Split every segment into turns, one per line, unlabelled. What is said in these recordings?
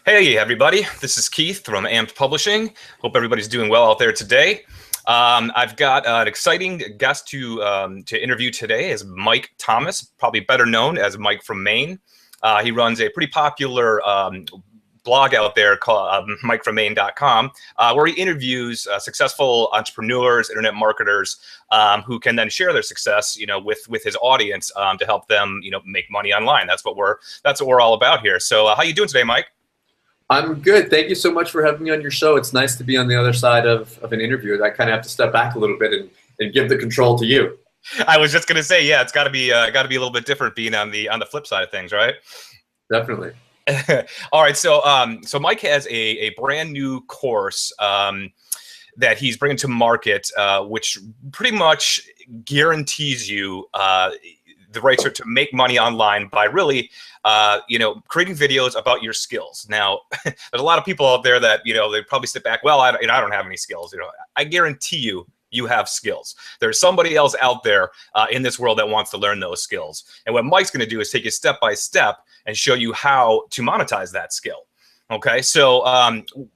Hey everybody, this is Keith from Amped Publishing. Hope everybody's doing well out there today. I've got an exciting guest to interview today is Mike Thomas, probably better known as Mike from Maine. He runs a pretty popular blog out there called MikeFromMaine.com, where he interviews successful entrepreneurs, internet marketers, who can then share their success, with his audience to help them, make money online. That's what we're all about here. So, how you doing today, Mike?
I'm good. Thank you so much for having me on your show. It's nice to be on the other side of an interview. I kind of have to step back a little bit and give the control to you.
I was just going to say, yeah, it's got to be a little bit different being on the flip side of things, right?
Definitely.
All right. So Mike has a brand new course that he's bringing to market, which pretty much guarantees you the right to make money online by really, creating videos about your skills. Now, there's a lot of people out there that, they probably sit back, well, I don't have any skills. I guarantee you have skills. There's somebody else out there in this world that wants to learn those skills. And what Mike's going to do is take you step by step and show you how to monetize that skill. Okay, so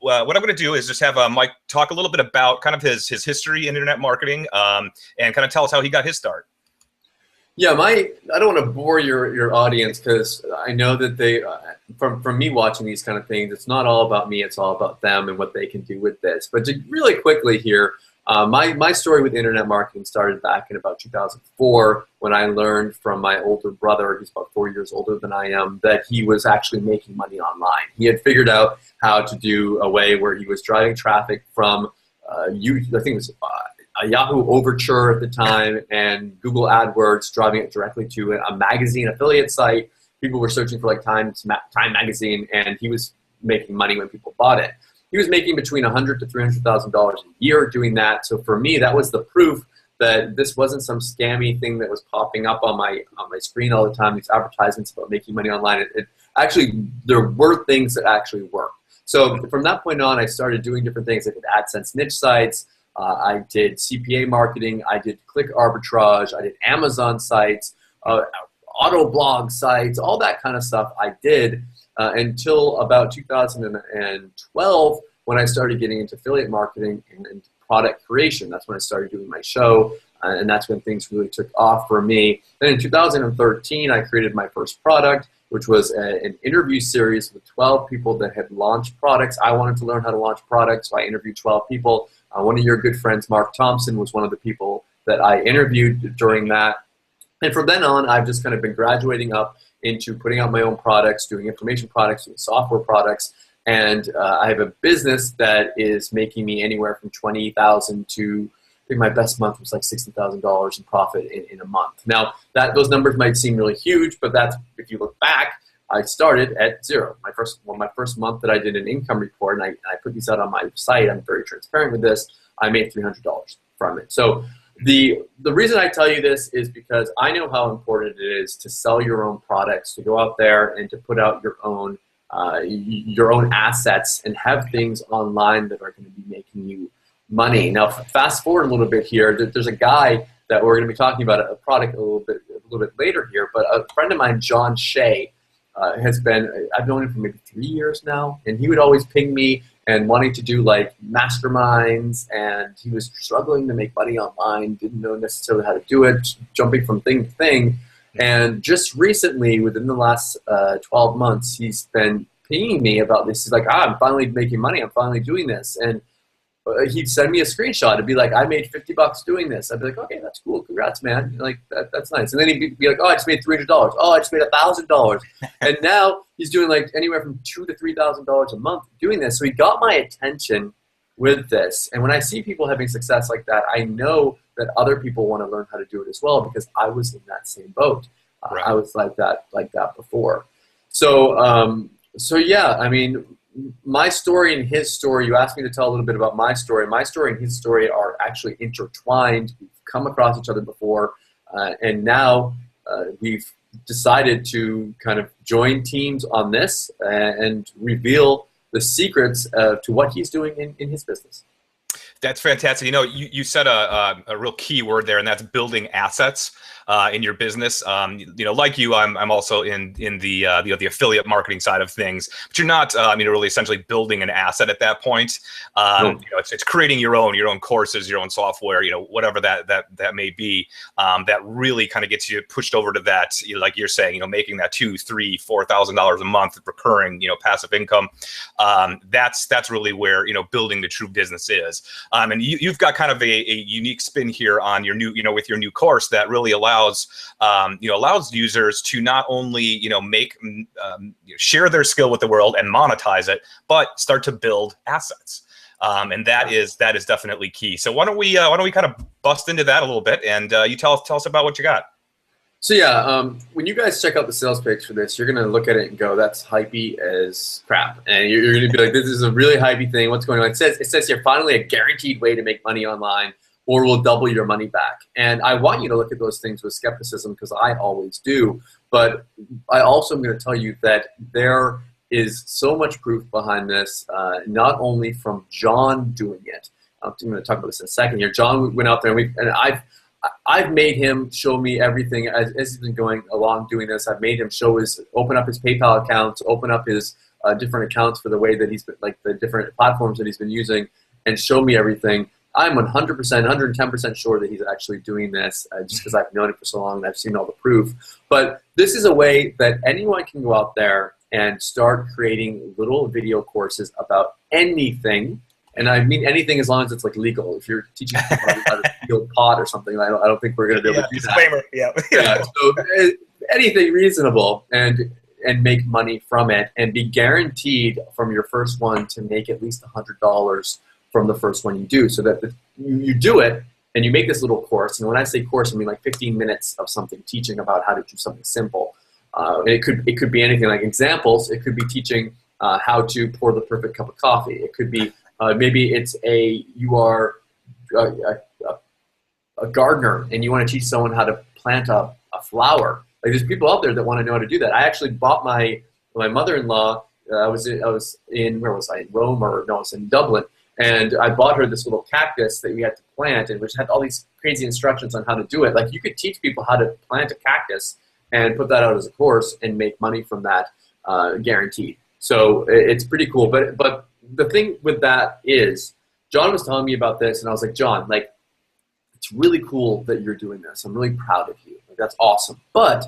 what I'm going to do is just have Mike talk a little bit about kind of his history in internet marketing and kind of tell us how he got his start.
Yeah, I don't want to bore your audience because I know that they, from me watching these kind of things, it's not all about me, it's all about them and what they can do with this. But to really quickly here, my story with internet marketing started back in about 2004 when I learned from my older brother, he's about 4 years older than I am, that he was actually making money online. He had figured out how to do a way where he was driving traffic from, I think it was a Yahoo Overture at the time and Google AdWords, driving it directly to a magazine affiliate site. People were searching for like Time magazine, and he was making money when people bought it. He was making between $100,000 to $300,000 a year doing that. So for me, that was the proof that this wasn't some scammy thing that was popping up on my screen all the time. These advertisements about making money online. Actually, there were things that actually worked. So from that point on, I started doing different things. I did AdSense niche sites. I did CPA marketing, I did click arbitrage, I did Amazon sites, auto blog sites, all that kind of stuff I did until about 2012 when I started getting into affiliate marketing and product creation. That's when I started doing my show, and that's when things really took off for me. Then in 2013, I created my first product, which was an interview series with 12 people that had launched products. I wanted to learn how to launch products, so I interviewed 12 people. One of your good friends, Mark Thompson, was one of the people that I interviewed during that. And from then on, I've just kind of been graduating up into putting out my own products, doing information products, doing software products. And I have a business that is making me anywhere from $20,000 to, I think my best month was like $60,000 in profit in a month. Now, those numbers might seem really huge, but that's, if you look back, I started at zero. My first month that I did an income report, and I put these out on my site, I'm very transparent with this, I made $300 from it. So the reason I tell you this is because I know how important it is to sell your own products, to go out there and to put out your own assets and have things online that are going to be making you money. Now, fast forward a little bit here. There's a guy that we're going to be talking about a product a little bit later here, but a friend of mine, John Shea, I've known him for maybe 3 years now, and he would always ping me and wanting to do like masterminds, and he was struggling to make money online, didn't know necessarily how to do it, jumping from thing to thing. And just recently, within the last 12 months, he's been pinging me about this. He's like, I'm finally making money, I'm finally doing this. And he'd send me a screenshot and be like, I made $50 doing this. I'd be like, okay, that's cool, congrats, man. Like that's nice. And then he'd be like, oh, I just made $300. Oh, I just made $1,000. And now he's doing like anywhere from $2,000 to $3,000 a month doing this. So he got my attention with this. And when I see people having success like that, I know that other people want to learn how to do it as well, because I was in that same boat.
Right.
I was like that before. So yeah, I mean, my story and his story, you asked me to tell a little bit about my story. My story and his story are actually intertwined. We've come across each other before, and now we've decided to kind of join teams on this and reveal the secrets to what he's doing in his business.
That's fantastic. You said a real key word there, and that's building assets. in your business. Like you, I'm also in the the affiliate marketing side of things, but you're not really essentially building an asset at that point. It's creating your own courses, your own software, whatever that may be. That really kind of gets you pushed over to that, like you're saying, making that $2,000, $3,000, $4,000 a month recurring, passive income. That's really where building the true business is. And you've got kind of a unique spin here on your new, with your new course that really allows users to not only share their skill with the world and monetize it, but start to build assets. And that is definitely key. So why don't we kind of bust into that a little bit, and you tell us about what you got.
So yeah, when you guys check out the sales page for this, you're gonna look at it and go, "That's hypey as crap," and you're gonna be like, "This is a really hypey thing. What's going on?" It says here, finally a guaranteed way to make money online, or we'll double your money back. And I want you to look at those things with skepticism, because I always do. But I also am going to tell you that there is so much proof behind this, not only from John doing it. I'm going to talk about this in a second here. John went out there, and I've made him show me everything as he's been going along doing this. I've made him open up his PayPal accounts, open up his different accounts for the way that he's been, like the different platforms that he's been using, and show me everything. I'm 100%, 110% sure that he's actually doing this, just because I've known it for so long and I've seen all the proof. But this is a way that anyone can go out there and start creating little video courses about anything. And I mean anything as long as it's like legal. If you're teaching people how to steal pot or something, I don't think we're going to be able to do
disclaimer.
that. Yeah. So anything reasonable, and make money from it, and be guaranteed from your first one to make at least $100 from the first one you do, so that you do it and you make this little course. And when I say course, I mean like 15 minutes of something, teaching about how to do something simple. And it could be anything like examples. It could be teaching how to pour the perfect cup of coffee. It could be maybe it's you are a gardener and you want to teach someone how to plant a flower. Like, there's people out there that want to know how to do that. I actually bought my mother-in-law. I was in where was I? In Rome, or no, I was in Dublin. And I bought her this little cactus that we had to plant, and which had all these crazy instructions on how to do it. Like, you could teach people how to plant a cactus and put that out as a course and make money from that, guaranteed. So it's pretty cool. But the thing with that is, John was telling me about this, and I was like, John, like, it's really cool that you're doing this. I'm really proud of you. Like, that's awesome. But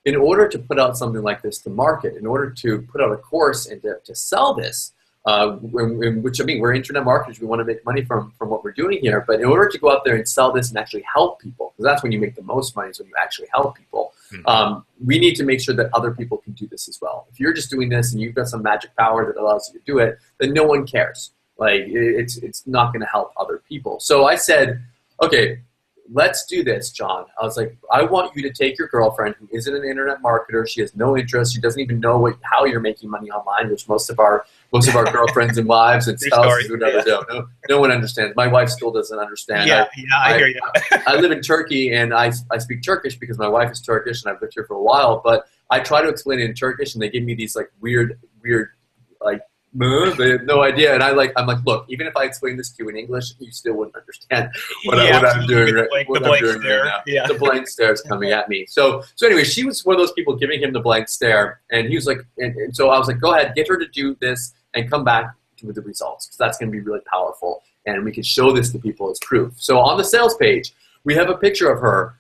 in order to put out something like this to market, in order to put out a course and to sell this, which, I mean, we're internet marketers. We want to make money from what we're doing here. But in order to go out there and sell this and actually help people, because that's when you make the most money, is when you actually help people, we need to make sure that other people can do this as well. If you're just doing this and you've got some magic power that allows you to do it, then no one cares. Like, it's not going to help other people. So I said, okay, let's do this, John. I was like, I want you to take your girlfriend who isn't an internet marketer. She has no interest. She doesn't even know how you're making money online, which most of our girlfriends and wives and spouses would never do. No one understands. My wife still doesn't understand.
I hear you.
I live in Turkey, and I speak Turkish because my wife is Turkish, and I've lived here for a while. But I try to explain it in Turkish, and they give me these like weird like, they have no idea. And I'm like, look, even if I explain this to you in English, you still wouldn't understand what I'm doing right now. Yeah. The blank stare is coming at me. So anyway, she was one of those people giving him the blank stare, and he was like, and so I was like, go ahead, get her to do this and come back with the results, because that's going to be really powerful, and we can show this to people as proof. So on the sales page, we have a picture of her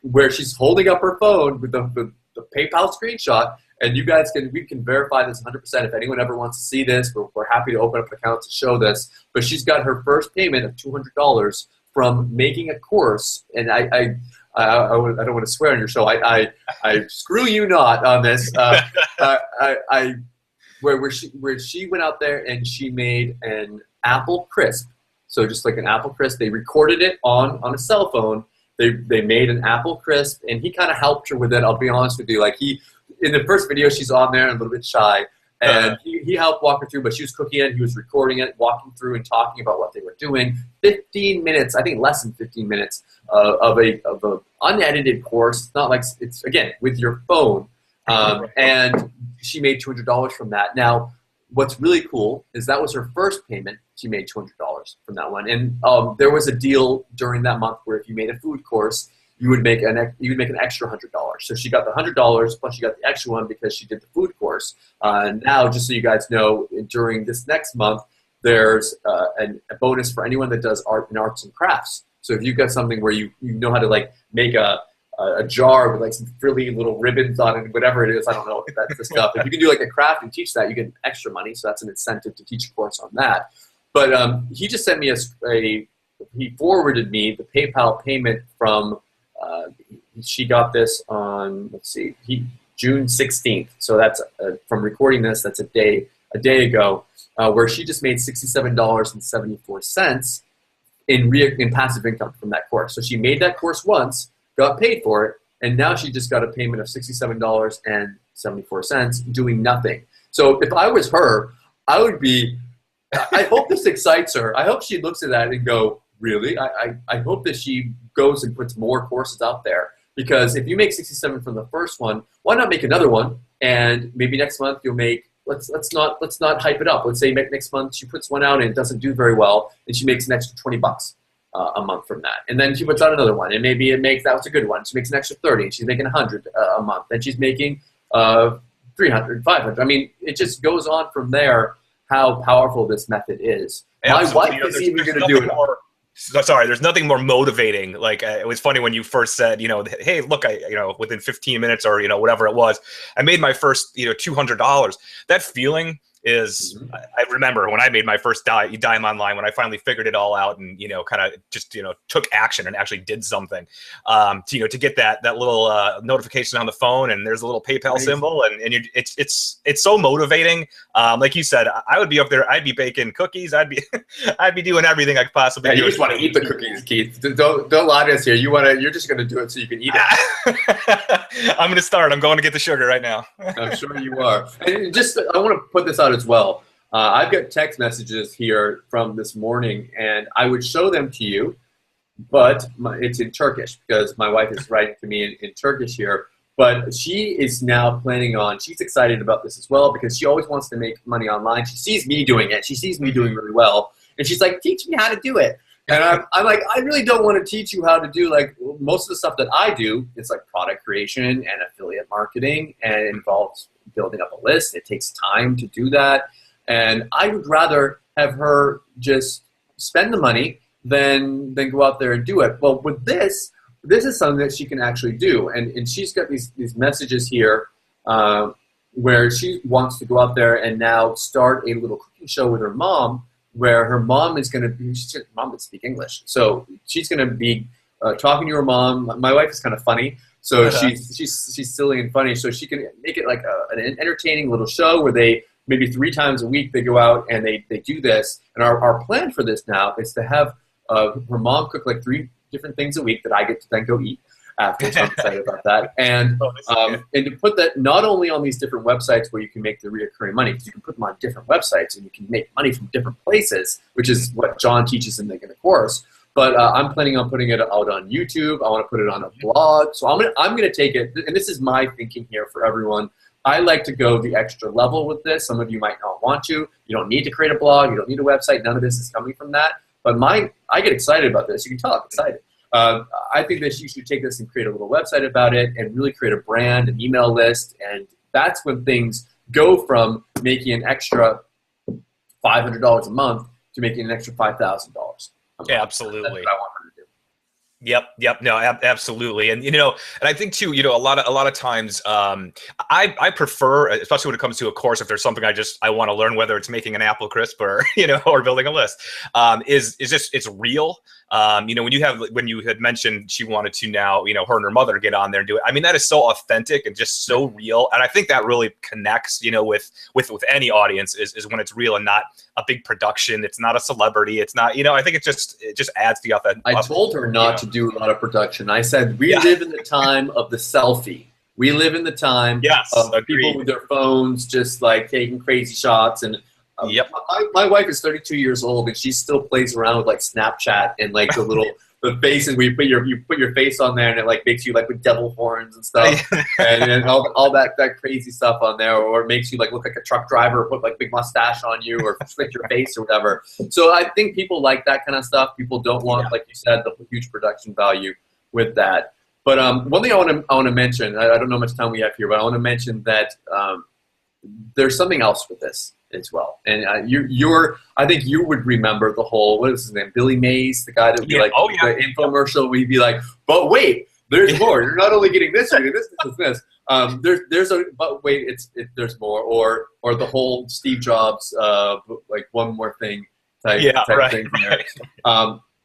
where she's holding up her phone with the PayPal screenshot. And you guys we can verify this 100%. If anyone ever wants to see this, we're happy to open up an account to show this. But she's got her first payment of $200 from making a course. And I don't want to swear on your show. I screw you not on this. Where she went out there and she made an apple crisp. So just like an apple crisp, they recorded it on a cell phone. They made an apple crisp, and he kind of helped her with it. I'll be honest with you. Like, in the first video, she's on there and a little bit shy, and he helped walk her through, but she was cooking it, he was recording it, walking through and talking about what they were doing. 15 minutes, I think less than 15 minutes of a unedited course. It's not like, it's, again, with your phone, and she made $200 from that. Now, what's really cool is that was her first payment. She made $200 from that one, and there was a deal during that month where if you made a food course, you would make an extra $100. So she got the $100 plus she got the extra one because she did the food course. Now, just so you guys know, during this next month, there's a bonus for anyone that does art and arts and crafts. So if you've got something where you know how to like make a jar with like some frilly little ribbons on it, whatever it is, I don't know if that's the stuff. If you can do like a craft and teach that, you get extra money. So that's an incentive to teach a course on that. But he just sent me he forwarded me the PayPal payment from, she got this on, let's see, June 16th. So that's from recording this, that's a day ago, where she just made $67.74 in passive income from that course. So she made that course once, got paid for it, and now she just got a payment of $67.74 doing nothing. So if I was her, I would be, I hope this excites her. I hope she looks at that and go, really? I hope that she goes and puts more courses out there, because if you make 67 from the first one, why not make another one? And maybe next month you'll make, let's not hype it up. Let's say next month she puts one out and it doesn't do very well, and she makes an extra $20 a month from that. And then she puts out another one, and maybe that was a good one. She makes an extra 30, and she's making 100 a month. Then she's making 300, 500. I mean, it just goes on from there. How powerful this method is. My wife is even going to do it.
Sorry, there's nothing more motivating. Like, it was funny when you first said, hey, look, within 15 minutes or, whatever it was, I made my first, $200. That feeling is, I remember when I made my first dime online, when I finally figured it all out and, kind of just, took action and actually did something, to get that little notification on the phone, and there's a little PayPal symbol, and it's so motivating. Like you said, I would be up there, I'd be baking cookies. I'd be doing everything I could possibly do.
You just want to eat the cookies, Keith. Don't lie to us here. You're just going to do it so you can eat it.
I'm going to start. I'm going to get the sugar right now.
I'm sure you are. And I want to put this out as well. I've got text messages here from this morning, and I would show them to you, but it's in Turkish because my wife is writing to me in Turkish here. But she is now she's excited about this as well, because she always wants to make money online. She sees me doing it. She sees me doing really well. And she's like, teach me how to do it. And I'm like, I really don't want to teach you how to do, like, most of the stuff that I do. It's like product creation and affiliate marketing, and it involves building up a list. It takes time to do that. And I would rather have her just spend the money than go out there and do it. Well, with this is something that she can actually do. And she's got these messages here where she wants to go out there and now start a little cooking show with her mom, where her mom is going to be, mom would speak English. So she's going to be talking to her mom. My wife is kind of funny. So she's silly and funny. So she can make it like an entertaining little show where they, maybe 3 times a week, they go out and they do this. And our plan for this now is to have her mom cook like 3 different things a week that I get to then go eat after. So I'm excited about that. And to put that not only on these different websites where you can make the reoccurring money, because you can put them on different websites and you can make money from different places, which is what John teaches in the course. But I'm planning on putting it out on YouTube. I want to put it on a blog. So I'm gonna take it, and this is my thinking here for everyone. I like to go the extra level with this. Some of you might not want to. You don't need to create a blog. You don't need a website. None of this is coming from that. But I get excited about this. You can tell I'm excited. I think that you should take this and create a little website about it and really create a brand, an email list. And that's when things go from making an extra $500 a month to making an extra $5,000.
Yeah, absolutely.
That's what I want her to do.
Yep. No, absolutely. And, and I think too, a lot of times, I prefer, especially when it comes to a course, if there's something I want to learn, whether it's making an apple crisp or, or building a list, is just, it's real. When you had mentioned she wanted to now, her and her mother get on there and do it. I mean, that is so authentic and just so real. And I think that really connects, with any audience is when it's real and not a big production. It's not a celebrity. It's not, I think it just adds the authentic.
I told her not to do a lot of production. I said, we live in the time of the selfie. We live in the time of people with their phones just like taking crazy shots. And my wife is 32 years old and she still plays around with like Snapchat and like the faces where you put your face on there and it like makes you like with devil horns and stuff and all that crazy stuff on there, or it makes you like look like a truck driver, put like big mustache on you or split your face or whatever. So I think people like that kind of stuff. People don't want, like you said, the huge production value with that. But one thing I want to mention, I don't know how much time we have here, but I want to mention that there's something else with this as well. And I think you would remember the whole, what is his name, Billy Mays, the guy that would be like, the infomercial, we'd be like, but wait, there's more. You're not only getting this, you're getting this. But wait, there's more. Or the whole Steve Jobs, like one more thing type thing there.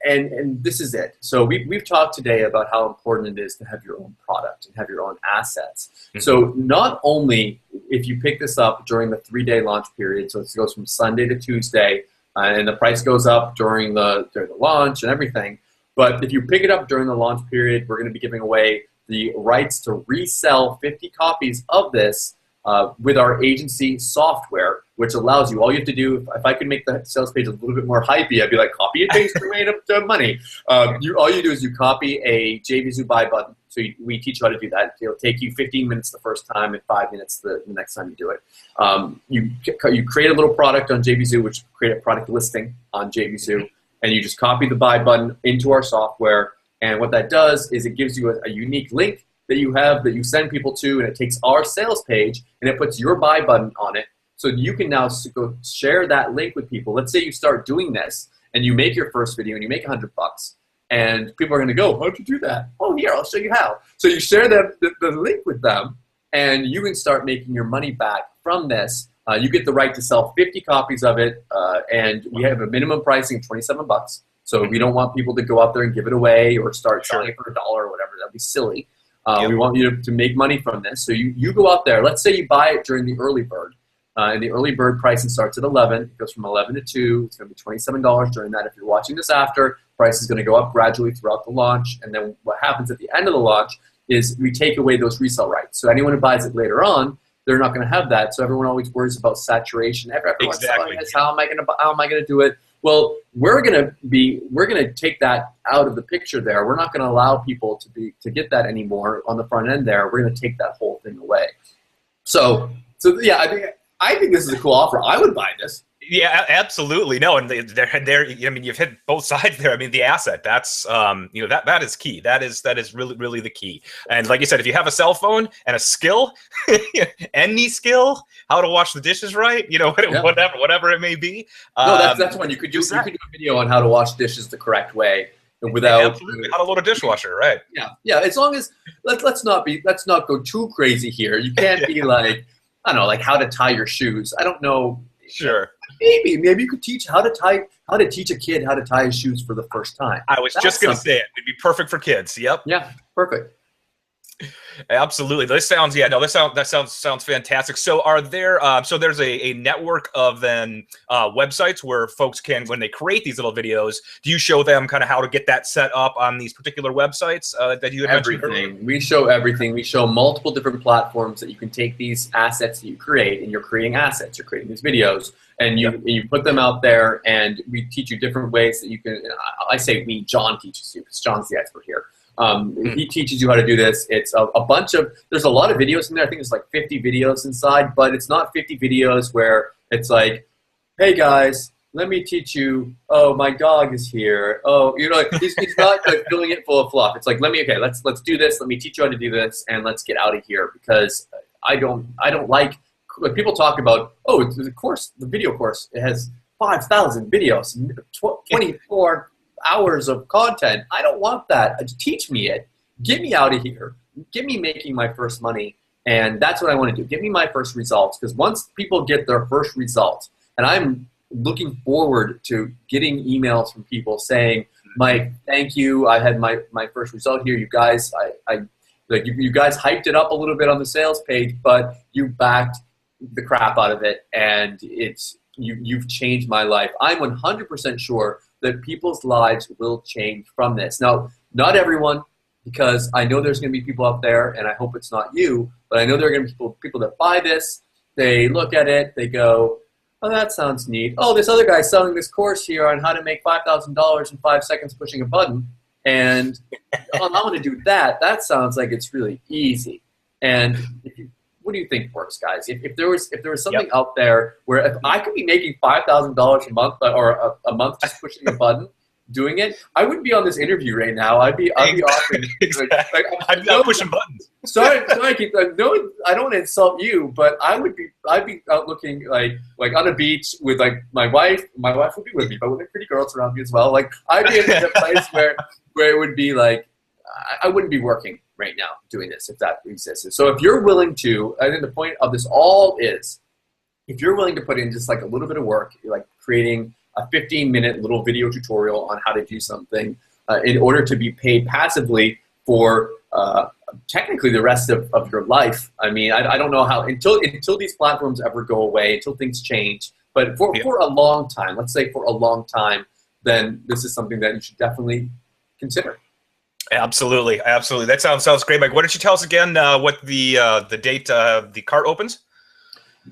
And this is it. So we've talked today about how important it is to have your own product and have your own assets. Mm-hmm. So not only if you pick this up during the 3-day launch period, so it goes from Sunday to Tuesday, and the price goes up during the launch and everything, but if you pick it up during the launch period, we're going to be giving away the rights to resell 50 copies of this with our agency software, which allows you, all you have to do, if I could make the sales page a little bit more hypey, I'd be like, copy and paste your way to money. All you do is you copy a JVZoo buy button. So we teach you how to do that. It'll take you 15 minutes the first time and 5 minutes the next time you do it. You create a little product on JVZoo, which create a product listing on JVZoo, and you just copy the buy button into our software. And what that does is it gives you a unique link that you have that you send people to, and it takes our sales page and it puts your buy button on it. So you can now go share that link with people. Let's say you start doing this and you make your first video and you make $100, and people are going to go, how'd you do that? Oh, here, I'll show you how. So you share the link with them, and you can start making your money back from this. You get the right to sell 50 copies of it, and we have a minimum pricing of $27. So we don't want people to go out there and give it away or start selling it for $1 or whatever. That'd be silly. We want you to make money from this. So you go out there. Let's say you buy it during the early bird. And the early bird pricing starts at 11. It goes from 11 to 2. It's going to be $27 during that. If you're watching this after, price is going to go up gradually throughout the launch. And then what happens at the end of the launch is we take away those resale rights. So anyone who buys it later on, they're not going to have that. So everyone always worries about saturation. Everyone's selling this. How am I going to do it? Well, we're going to take that out of the picture there. We're not going to allow people to get that anymore on the front end there. We're going to take that whole thing away. So yeah, I think this is a cool offer. I would buy this.
Yeah, absolutely. No, and they're I mean, you've hit both sides there. I mean, the asset, that's that is key. That is really the key. And like you said, if you have a cell phone and a skill, any skill, how to wash the dishes right, whatever it may be.
No, that's one. You could do a video on how to wash dishes the correct way without
absolutely. How to load a dishwasher, right?
Yeah. As long as let's not go too crazy here. You can't be like, I don't know, like how to tie your shoes. I don't know.
Sure.
Maybe you could teach how to teach a kid how to tie his shoes for the first time.
I was just going to say it'd be perfect for kids. Yep.
Yeah, perfect.
Absolutely. That sounds fantastic. So are there so there's a network of then websites where folks can, when they create these little videos, do you show them kind of how to get that set up on these particular websites that you had mentioned earlier?
Everything. We show everything. We show multiple different platforms that you can take these assets that you create, and you're creating assets. You're creating these videos, and you put them out there, and we teach you different ways that you can. I say we. John teaches you because John's the expert here. He teaches you how to do this. It's a bunch of, there's a lot of videos in there. I think there's like 50 videos inside, but it's not 50 videos where it's like, hey guys, let me teach you, oh, my dog is here. Oh, he's not like filling it full of fluff. It's like, let's do this. Let me teach you how to do this, and let's get out of here, because I don't like people talk about, oh, it's the course, the video course, it has 5,000 videos, 24 hours of content. I don't want that. Teach me it. Get me out of here. Get me making my first money. And that's what I want to do. Get me my first results. Because once people get their first results, and I'm looking forward to getting emails from people saying, Mike, thank you. I had my first result here. You guys, you guys hyped it up a little bit on the sales page, but you backed the crap out of it, and you've changed my life. I'm 100% sure that people's lives will change from this. Now, not everyone, because I know there's going to be people out there, and I hope it's not you, but I know there are going to be people that buy this, they look at it, they go, oh, that sounds neat. Oh, this other guy's selling this course here on how to make $5,000 in 5 seconds pushing a button, and I want to do that. That sounds like it's really easy. And what do you think works, guys? If there was something out there where if I could be making $5,000 a month or a month just pushing a button, doing it, I wouldn't be on this interview right now. I'd be offering.
Exactly. I'd be pushing buttons.
Sorry, Keith. No, I don't want to insult you, but I'd be out looking like on a beach with like my wife. My wife would be with me, but with pretty girls around me as well. Like I'd be in a place where it would be like I wouldn't be working right now doing this if that existed. So if you're willing to, I think the point of this all is, if you're willing to put in just like a little bit of work, like creating a 15-minute little video tutorial on how to do something in order to be paid passively for technically the rest of your life. I mean, I don't know how, until these platforms ever go away, until things change, but for a long time, let's say for a long time, then this is something that you should definitely consider.
Absolutely. Absolutely. That sounds great, Mike. Why don't you tell us again what the date the cart opens?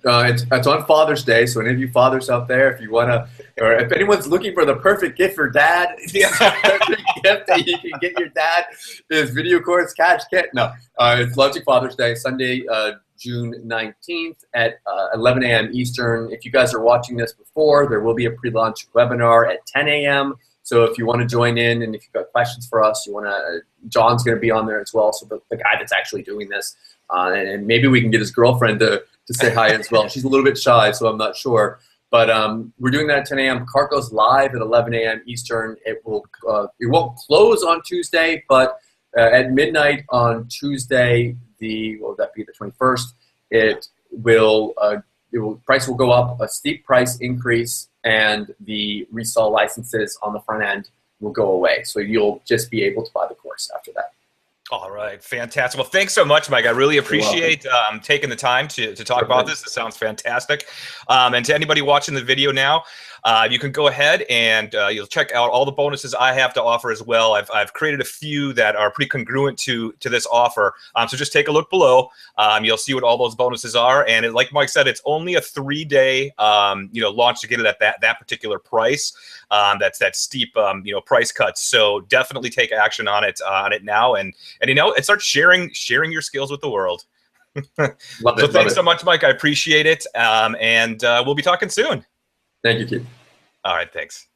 It's on Father's Day, so any of you fathers out there, if you want to, or if anyone's looking for the perfect gift for dad, the perfect gift that you can get your dad is video course cash kit. No, it's launching Father's Day, Sunday, June 19th at 11 a.m. Eastern. If you guys are watching this before, there will be a pre-launch webinar at 10 a.m. So if you want to join in, and if you've got questions for us, John's going to be on there as well. So the guy that's actually doing this, and maybe we can get his girlfriend to say hi as well. She's a little bit shy, so I'm not sure. But we're doing that at 10 a.m. Cart goes live at 11 a.m. Eastern. It won't close on Tuesday, but at midnight on Tuesday, what would that be, the 21st, price will go up, a steep price increase, and the resale licenses on the front end will go away. So you'll just be able to buy the course after that.
All right, fantastic. Well, thanks so much, Mike. I really appreciate taking the time to talk about this. It sounds fantastic. And to anybody watching the video now, you can go ahead and you'll check out all the bonuses I have to offer as well. I've created a few that are pretty congruent to this offer. So just take a look below. You'll see what all those bonuses are. And like Mike said, it's only a 3-day launch to get it at that particular price. That's that steep price cut. So definitely take action on it now, and start sharing your skills with the world.
Love it.
So thanks so much, Mike. I appreciate it. And we'll be talking soon.
Thank you, Keith.
All right, thanks.